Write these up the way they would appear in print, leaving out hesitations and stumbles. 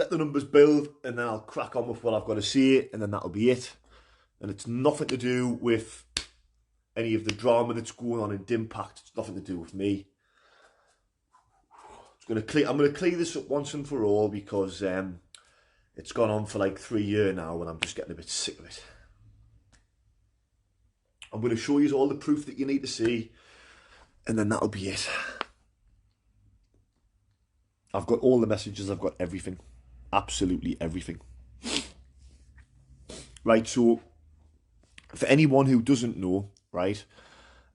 let the numbers build, and then I'll crack on with what I've got to say, and then that'll be it. And it's nothing to do with any of the drama that's going on in Dimpact. It's nothing to do with me. I'm going to clear this up once and for all, because it's gone on for like 3 years now, and I'm just getting a bit sick of it. I'm going to show you all the proof that you need to see, and then that'll be it. I've got all the messages, I've got everything. Absolutely everything. Right, so for anyone who doesn't know, right,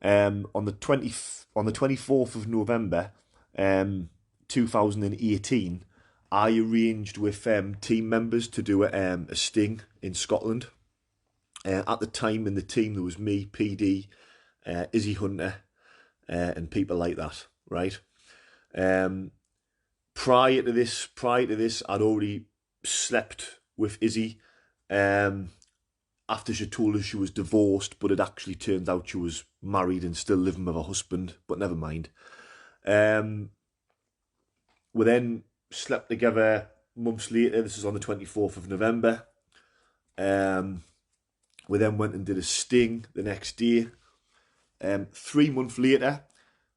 on the 24th of November, 2018, I arranged with team members to do a sting in Scotland. At the time in the team there was me, PD, Izzy Hunter, and people like that, right? Prior to this, I'd already slept with Izzy after she told us she was divorced, but it actually turned out she was married and still living with her husband, but never mind. We then slept together months later. This is on the 24th of November. We then went and did a sting the next day. 3 months later,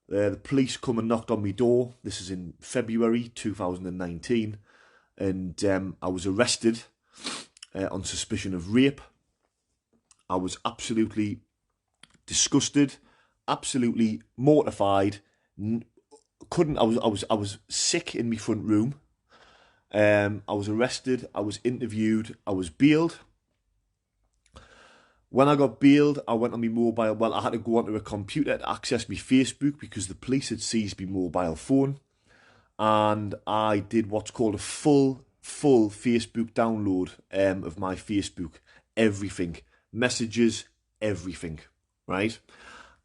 the police come and knocked on my door. This is in February 2019. And I was arrested on suspicion of rape. I was absolutely disgusted, absolutely mortified. I was sick in my front room. I was arrested, I was interviewed, I was bailed. When I got bailed, I went on my mobile. Well, I had to go onto a computer to access my Facebook because the police had seized my mobile phone. And I did what's called a full Facebook download of my Facebook. Everything. Messages, everything. Right?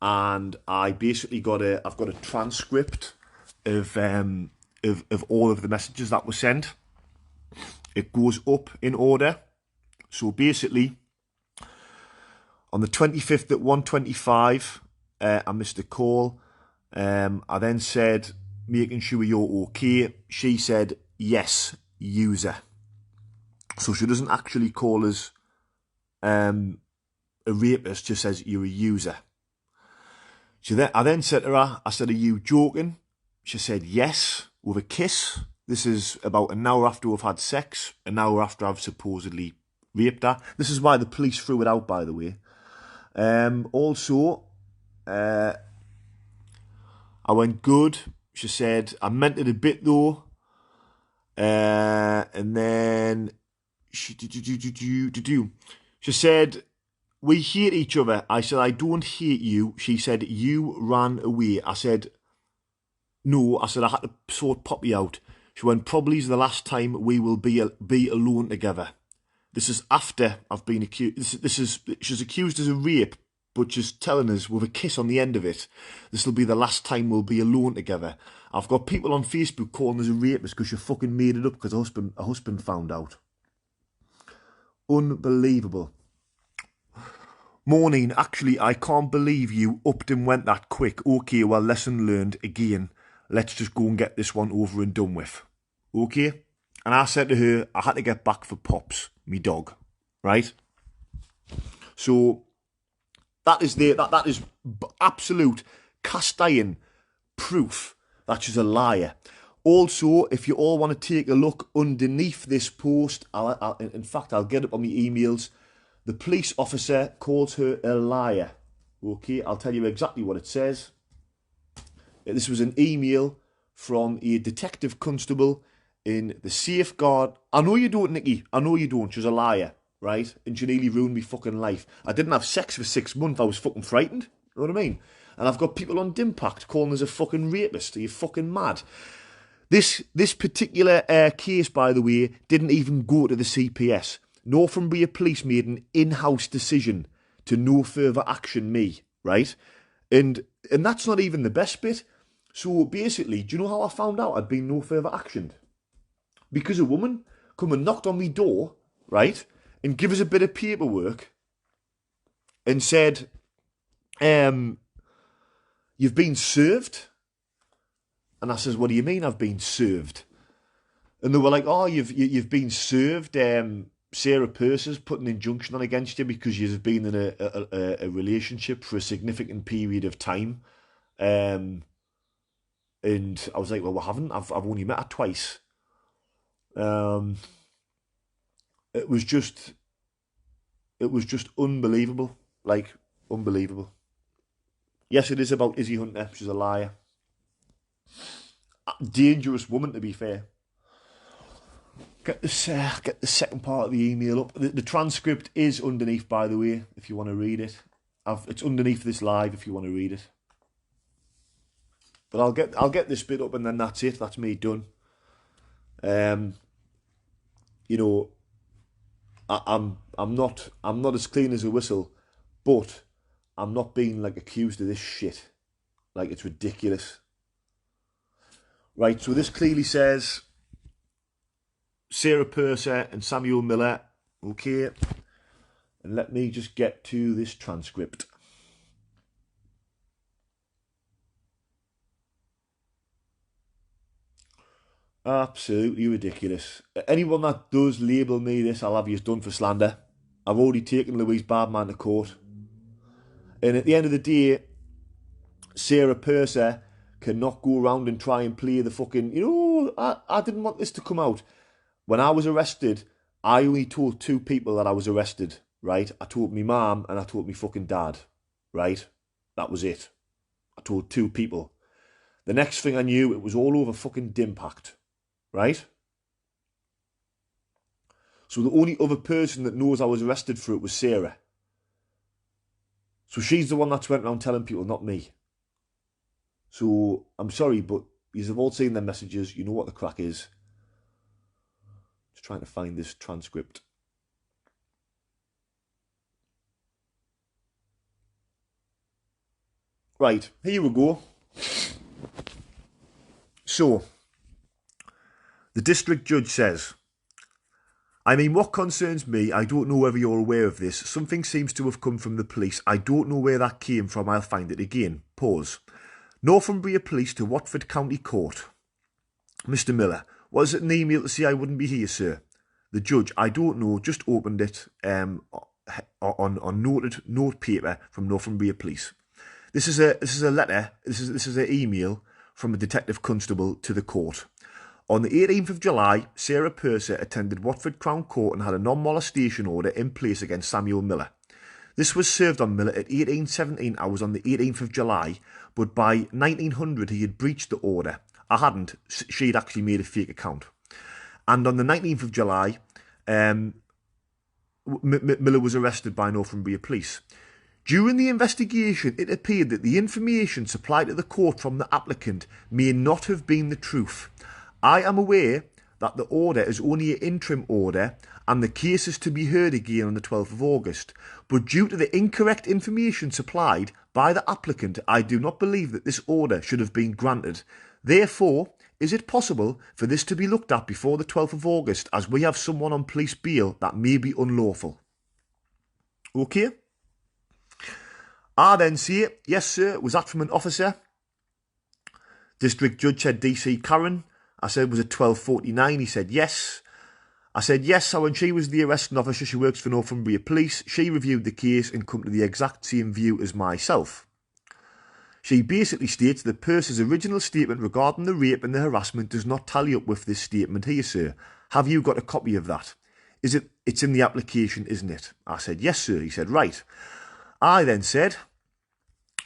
And I basically I've got a transcript of all of the messages that were sent. It goes up in order. So basically, on the 25th at 1:25, I missed a call. I then said, making sure you're okay. She said, yes, user. So she doesn't actually call us a rapist, just says you're a user. I then said to her, I said, are you joking? She said, yes, with a kiss. This is about an hour after we've had sex, an hour after I've supposedly raped her. This is why the police threw it out, by the way. Also, I went good. She said, I meant it a bit though. And then she said, we hate each other. I said, I don't hate you. She said, you ran away. I said, no. I said, I had to sort Poppy out. She went, probably is the last time we will be alone together. This is after I've been accused. She's accused as a rape, but she's telling us with a kiss on the end of it, this will be the last time we'll be alone together. I've got people on Facebook calling us a rapist because she fucking made it up because her husband found out. Unbelievable. Morning, actually, I can't believe you upped and went that quick. Okay, well, lesson learned again. Let's just go and get this one over and done with. Okay? And I said to her, I had to get back for Pops, me dog. Right? So that is absolute cast iron proof that she's a liar. Also, if you all want to take a look underneath this post, in fact, I'll get it on my emails. The police officer calls her a liar. Okay, I'll tell you exactly what it says. This was an email from a detective constable in the safeguard. I know you don't, Nikki. I know you don't. She's a liar, right? And she nearly ruined me fucking life. I didn't have sex for 6 months. I was fucking frightened. You know what I mean? And I've got people on Dimpact calling us a fucking rapist. Are you fucking mad? This particular case, by the way, didn't even go to the CPS. Northumbria Police made an in-house decision to no further action me, right? And that's not even the best bit. So basically, do you know how I found out I'd been no further actioned? Because a woman come and knocked on my door, right, and give us a bit of paperwork and said, you've been served. And I says, what do you mean I've been served? And they were like, "Oh, you've been served. Sarah Purser's put an injunction on against you because you've been in a relationship for a significant period of time." And I was like, "Well, we haven't. I've only met her twice." Um, it was just unbelievable, like unbelievable. Yes, it is about Izzy Hunter. She's a liar, dangerous woman to be fair. Get the second part of the email up. The transcript is underneath, by the way, if you want to read it. It's underneath this live if you want to read it. But I'll get this bit up and then that's it. That's me done. You know, I'm not as clean as a whistle, but I'm not being like accused of this shit. Like it's ridiculous. Right, so this clearly says Sarah Purser and Samuel Miller. Okay. And let me just get to this transcript. Absolutely ridiculous. Anyone that does label me this, I'll have you done for slander. I've already taken Louise Badman to court. And at the end of the day, Sarah Purser cannot go around and try and play the fucking, I didn't want this to come out. When I was arrested, I only told two people that I was arrested, right? I told me mum and I told me fucking dad, right? That was it. I told two people. The next thing I knew, it was all over fucking Dimpact, right? So the only other person that knows I was arrested for it was Sarah. So she's the one that's went around telling people, not me. So I'm sorry, but you've all seen their messages. You know what the crack is. Just trying to find this transcript. Right, here we go. So, the district judge says, I mean, what concerns me, I don't know whether you're aware of this. Something seems to have come from the police. I don't know where that came from. I'll find it again. Pause. Northumbria Police to Watford County Court. Mr. Miller, was it an email to say I wouldn't be here, sir? The judge, I don't know, just opened it on noted note paper from Northumbria Police. This is a letter. This is an email from a detective constable to the court. On the 18th of July, Sarah Purser attended Watford Crown Court and had a non-molestation order in place against Samuel Miller. This was served on Miller at 18:17 hours on the 18th of July, but by 1900 he had breached the order. I hadn't. She'd actually made a fake account. And on the 19th of July, Miller was arrested by Northumbria Police. During the investigation, it appeared that the information supplied to the court from the applicant may not have been the truth. I am aware that the order is only an interim order and the case is to be heard again on the 12th of August. But due to the incorrect information supplied by the applicant, I do not believe that this order should have been granted. Therefore, is it possible for this to be looked at before the 12th of August as we have someone on police bail that may be unlawful? Okay. I then say, yes sir, was that from an officer? District Judge said DC Karen. I said, was it 12:49? He said, yes. I said, yes, so when she was the arresting officer, she works for Northumbria Police. She reviewed the case and come to the exact same view as myself. She basically states that Purser's original statement regarding the rape and the harassment does not tally up with this statement here, sir. Have you got a copy of that? It's in the application, isn't it? I said, yes, sir. He said, right. I then said,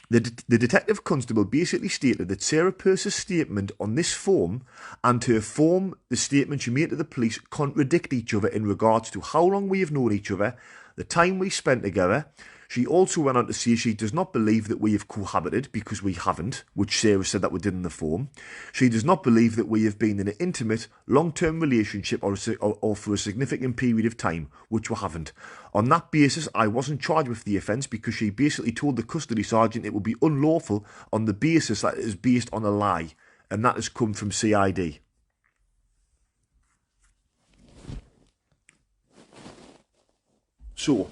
the detective constable basically stated that Sarah Purser's statement on this form and her form, the statement she made to the police, contradict each other in regards to how long we have known each other, the time we spent together. She also went on to say she does not believe that we have cohabited because we haven't, which Sarah said that we did in the form. She does not believe that we have been in an intimate, long-term relationship or for a significant period of time, which we haven't. On that basis, I wasn't charged with the offence because she basically told the custody sergeant it would be unlawful on the basis that it is based on a lie, and that has come from CID. So,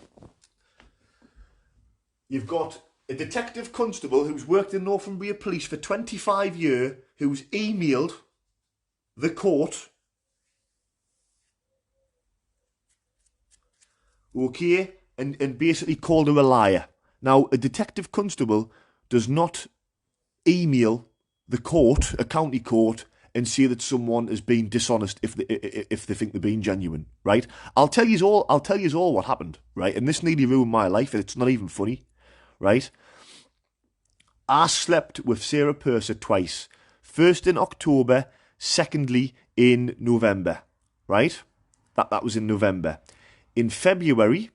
you've got a detective constable who's worked in Northumbria Police for 25 years, who's emailed the court okay, and basically called her a liar. Now, a detective constable does not email the court, a county court, and say that someone has been dishonest if they think they're being genuine, right? I'll tell you all what happened, right? And this nearly ruined my life, and it's not even funny, right? I slept with Sarah Purser twice. First in October, secondly in November, right? That was in November. In February,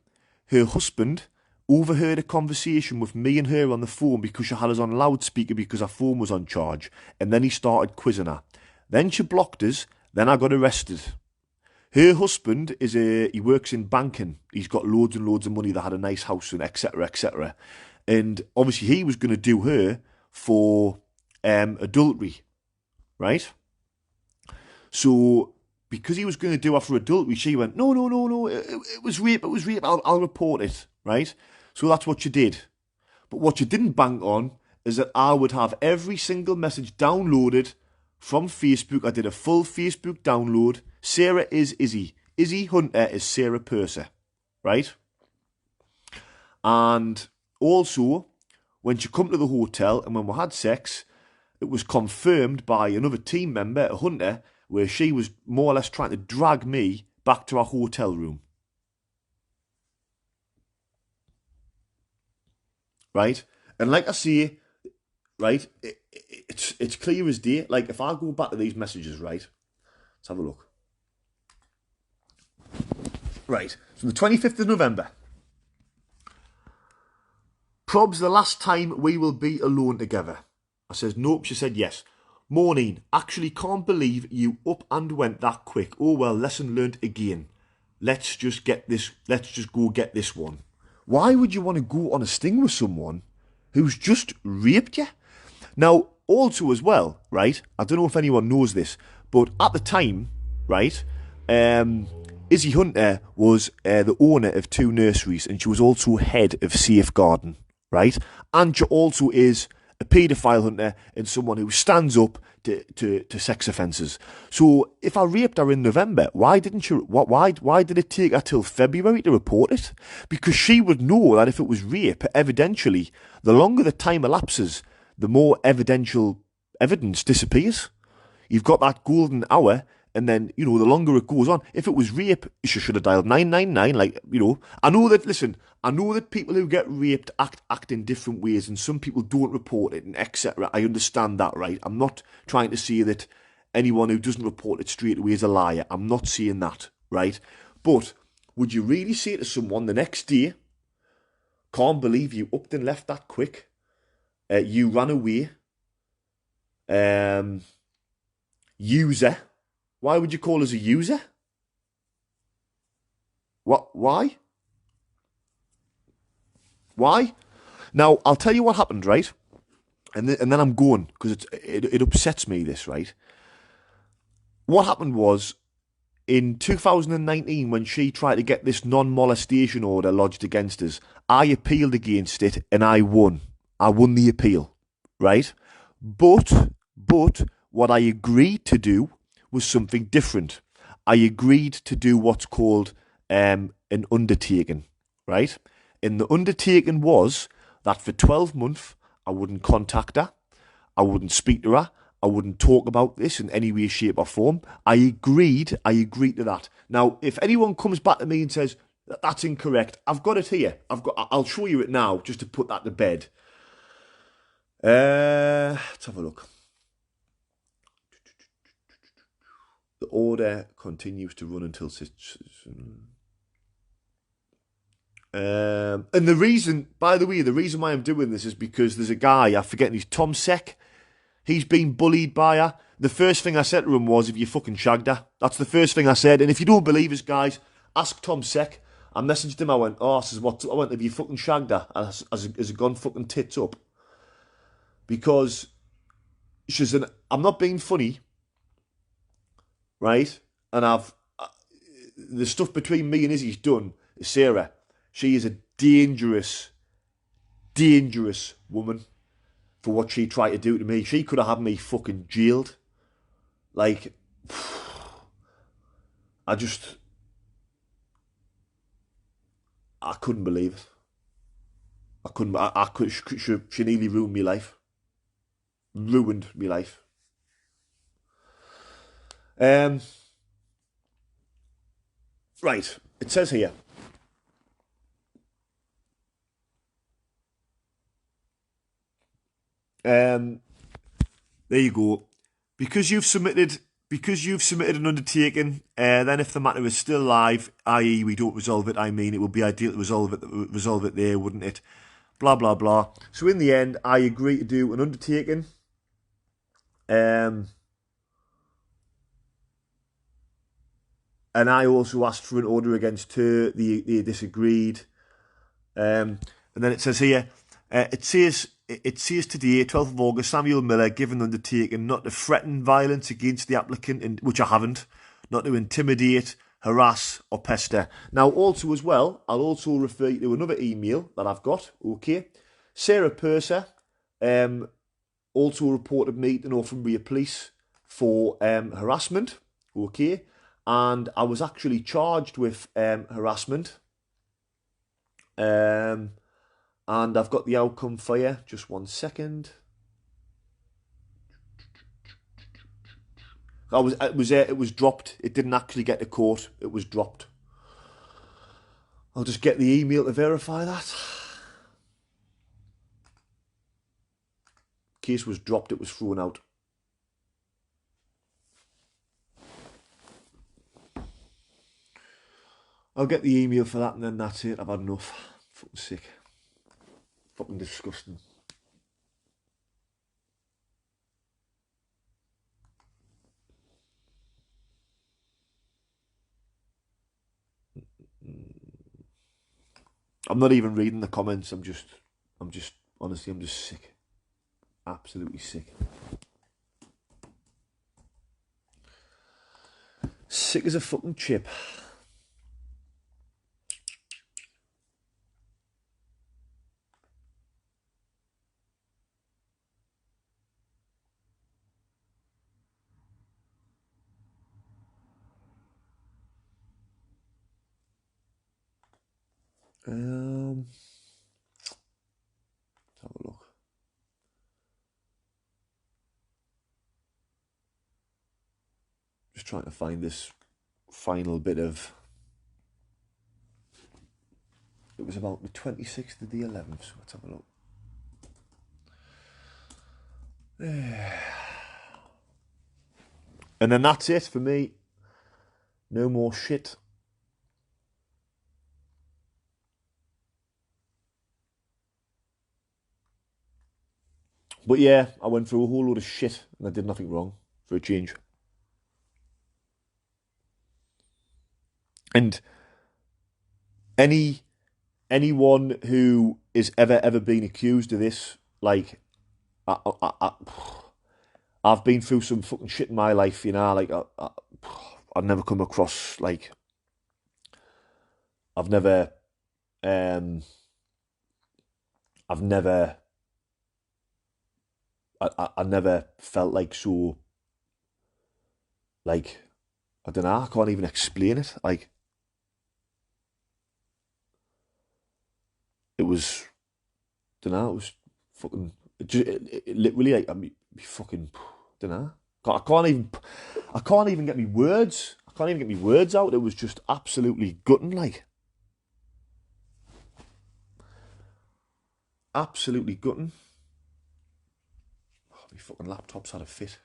her husband overheard a conversation with me and her on the phone because she had us on loudspeaker because her phone was on charge, and then he started quizzing her. Then she blocked us, then I got arrested. Her husband he works in banking. He's got loads and loads of money. They had a nice house and etc. etc. And obviously he was going to do her for adultery, right? So because he was going to do her for adultery, she went, no, it was rape, I'll report it, right? So that's what she did. But what she didn't bank on is that I would have every single message downloaded from Facebook. I did a full Facebook download. Sarah is Izzy. Izzy Hunter is Sarah Purser, right? And also, when she come to the hotel and when we had sex, it was confirmed by another team member, a Hunter, where she was more or less trying to drag me back to our hotel room. Right? And like I say, right, it's clear as day. Like, if I go back to these messages, right, let's have a look. Right, so the 25th of November. Prob's the last time we will be alone together. I says, nope. She said, yes. Morning, actually can't believe you up and went that quick. Oh well, lesson learned again. Let's just go get this one. Why would you want to go on a sting with someone who's just raped you? Now, also as well, right, I don't know if anyone knows this, but at the time, right, Izzy Hunter was the owner of 2 nurseries, and she was also head of safeguarding, right? And she also is a paedophile hunter and someone who stands up to sex offences. So if I raped her in November, why did it take her till February to report it? Because she would know that if it was rape, evidentially, the longer the time elapses, the more evidential evidence disappears. You've got that golden hour, and then, the longer it goes on. If it was rape, she should have dialed 999. Like, I know that people who get raped act in different ways, and some people don't report it, and etc. I understand that, right? I'm not trying to say that anyone who doesn't report it straight away is a liar. I'm not saying that, right? But would you really say to someone the next day, can't believe you upped and left that quick? You ran away. User. Why would you call us a user? What? Why? Why? Now, I'll tell you what happened, right? And then I'm going, because it upsets me, this, right? What happened was, in 2019, when she tried to get this non-molestation order lodged against us, I appealed against it, and I won. I won the appeal, right? But what I agreed to do was something different. I agreed to do what's called an undertaking, right? And the undertaking was that for 12 months, I wouldn't contact her, I wouldn't speak to her, I wouldn't talk about this in any way, shape or form. I agreed to that. Now, if anyone comes back to me and says, that's incorrect, I've got it here. I'll show you it now, just to put that to bed. Let's have a look. The order continues to run until... and the reason, by the way, why I'm doing this is because there's a guy, I forget, he's Tom Seck. He's been bullied by her. The first thing I said to him was, if you fucking shagged her. That's the first thing I said. And if you don't believe us, guys, ask Tom Seck. I messaged him, I went, have you fucking shagged her? Has it gone fucking tits up? Because I'm not being funny, right? And the stuff between me and Izzy's done. Sarah, she is a dangerous woman for what she tried to do to me. She could have had me fucking jailed. Like, I couldn't believe it. I couldn't. I could. She nearly ruined my life. Ruined my life. Um. Right. It says here. Um. There you go. Because you've submitted. Because you've submitted an undertaking, then if the matter is still live, i.e. we don't resolve it, I mean, it would be ideal to resolve it there, wouldn't it? Blah, blah, blah. So in the end, I agree to do an undertaking. And I also asked for an order against her. They disagreed. And then it says here, it says today, 12th of August, Samuel Miller given undertaking not to threaten violence against the applicant, which I haven't, not to intimidate, harass or pester. Now, also as well, I'll also refer you to another email that I've got, okay? Sarah Purser also reported me to Northumbria Police for harassment, okay? And I was actually charged with harassment. And I've got the outcome for you. Just 1 second. It was dropped. It didn't actually get to court. It was dropped. I'll just get the email to verify that. Case was dropped. It was thrown out. I'll get the email for that, and then that's it. I've had enough. Fucking sick. Fucking disgusting. I'm not even reading the comments. Honestly, I'm just sick. Absolutely sick. Sick as a fucking chip. Let's have a look. Just trying to find this final bit of. It was about the 26th of the 11th, so let's have a look. And then that's it for me. No more shit. But yeah, I went through a whole load of shit and I did nothing wrong for a change. And anyone who is ever been accused of this, like, I've been through some fucking shit in my life, you know. Like, I've never come across, like, I've never, um, I've never, I never felt like so, like, I don't know. I can't even explain it. Like, it was, don't know. It was fucking, it literally, like, I mean, fucking, don't know. I can't even get me words. I can't even get me words out. It was just absolutely gutting, like. Absolutely gutting. Oh, my fucking laptop's had a fit.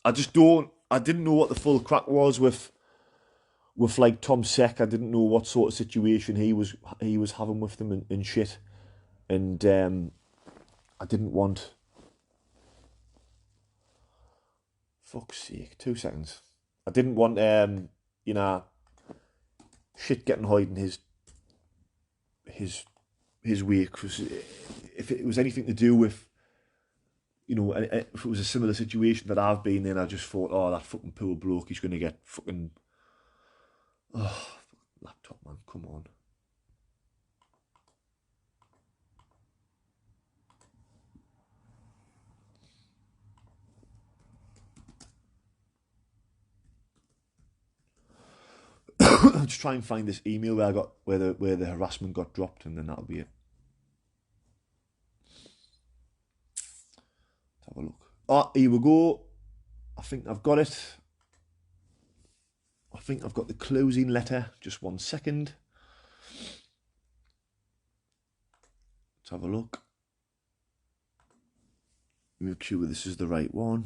I didn't know what the full crack was with like Tom Seck. I didn't know what sort of situation he was having with them and shit. And I didn't want. Fuck's sake, 2 seconds. I didn't want you know, shit getting hiding his his way. Because if it was anything to do with, you know, if it was a similar situation that I've been in, I just thought, oh, that fucking poor bloke, he's gonna get fucking. Oh, laptop, man, come on. just try and find this email where I got where the harassment got dropped, and then that'll be it. Let's have a look. Oh, here we go. I think I've got it. I think I've got the closing letter. Just 1 second. Let's have a look. Make sure this is the right one.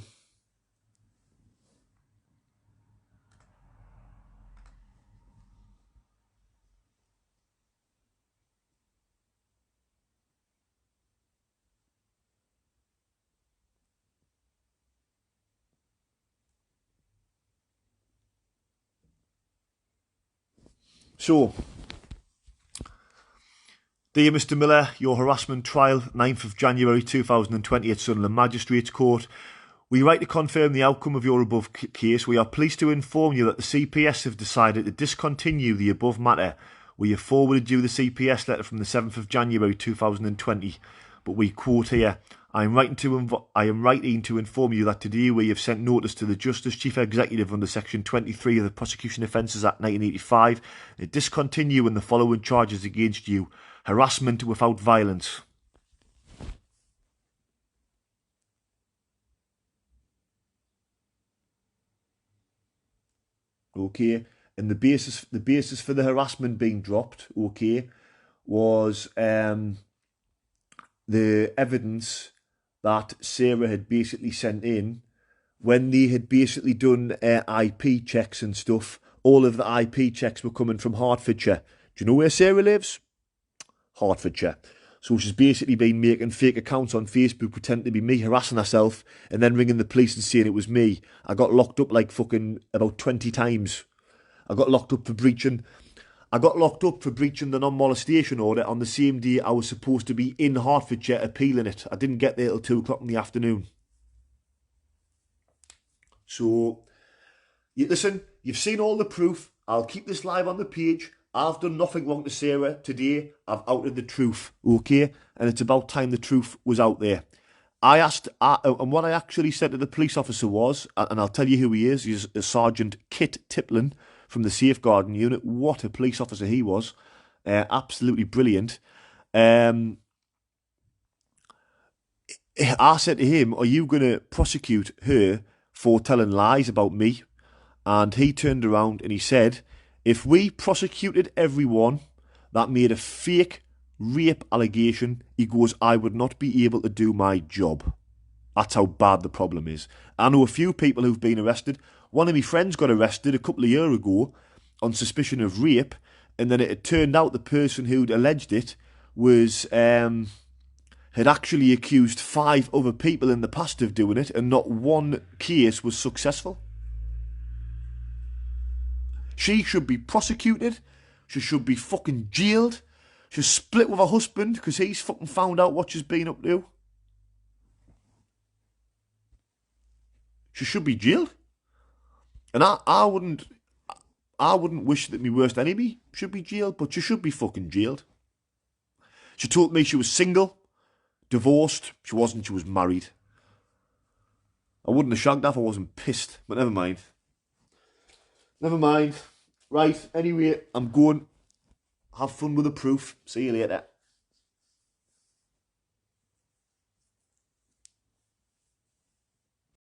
So, dear Mr. Miller, your harassment trial, 9th of January 2020 at Sunderland Magistrates Court. We write to confirm the outcome of your above case. We are pleased to inform you that the CPS have decided to discontinue the above matter. We have forwarded you the CPS letter from the 7th of January 2020, but we quote here, I am writing to inform you that today we have sent notice to the Justice Chief Executive under Section 23 of the Prosecution Offences Act 1985 to discontinue the following charges against you. Harassment without violence. Okay, and the basis for the harassment being dropped, okay, was the evidence that Sarah had basically sent in when they had basically done IP checks and stuff. All of the IP checks were coming from Hertfordshire. Do you know where Sarah lives? Hertfordshire. So she's basically been making fake accounts on Facebook, pretending to be me, harassing herself, and then ringing the police and saying it was me. I got locked up like fucking about 20 times. I got locked up for breaching the non-molestation order on the same day I was supposed to be in Hertfordshire appealing it. I didn't get there till 2 o'clock in the afternoon. So, listen, you've seen all the proof. I'll keep this live on the page. I've done nothing wrong to Sarah today. I've outed the truth, okay? And it's about time the truth was out there. And what I actually said to the police officer was, and I'll tell you who he is, he's Sergeant Kit Tiplin from the Safeguarding Unit. What a police officer he was. Absolutely brilliant. I said to him, are you going to prosecute her for telling lies about me? And he turned around and he said, if we prosecuted everyone that made a fake rape allegation, he goes, I would not be able to do my job. That's how bad the problem is. I know a few people who've been arrested. One of my friends got arrested a couple of years ago on suspicion of rape, and then it turned out the person who'd alleged it was had actually accused 5 other people in the past of doing it, and not one case was successful. She should be prosecuted. She should be fucking jailed. She's split with her husband because he's fucking found out what she's been up to. She should be jailed. And I wouldn't wish that my worst enemy should be jailed, but she should be fucking jailed. She told me she was single, divorced. She wasn't, she was married. I wouldn't have shagged her if I wasn't pissed, but never mind. Never mind. Right, anyway, I'm going. Have fun with the proof. See you later.